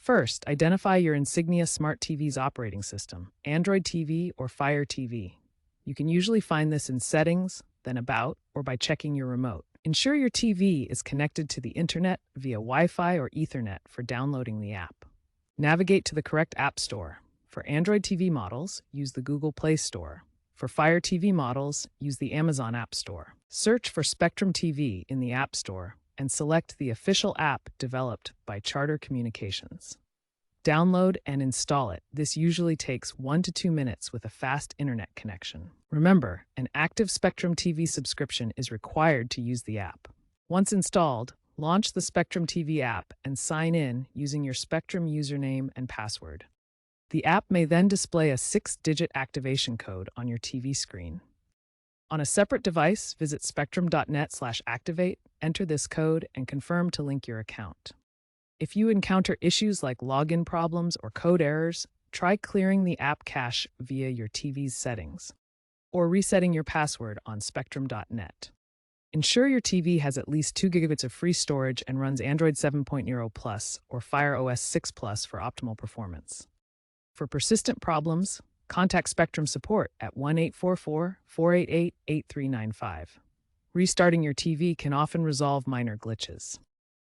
First, identify your Insignia Smart TV's operating system, Android TV or Fire TV. You can usually find this in Settings, then About, or by checking your remote. Ensure your TV is connected to the internet via Wi-Fi or Ethernet for downloading the app. Navigate to the correct app store. For Android TV models, use the Google Play Store. For Fire TV models, use the Amazon App Store. Search for Spectrum TV in the App Store and select the official app developed by Charter Communications. Download and install it. This usually takes 1 to 2 minutes with a fast internet connection. Remember, an active Spectrum TV subscription is required to use the app. Once installed, launch the Spectrum TV app and sign in using your Spectrum username and password. The app may then display a 6-digit activation code on your TV screen. On a separate device, visit spectrum.net/activate, enter this code, and confirm to link your account. If you encounter issues like login problems or code errors, try clearing the app cache via your TV's settings or resetting your password on spectrum.net. Ensure your TV has at least 2 gigabits of free storage and runs Android 7.0 Plus or Fire OS 6 Plus for optimal performance. For persistent problems, contact Spectrum support at 1-844-488-8395. Restarting your TV can often resolve minor glitches.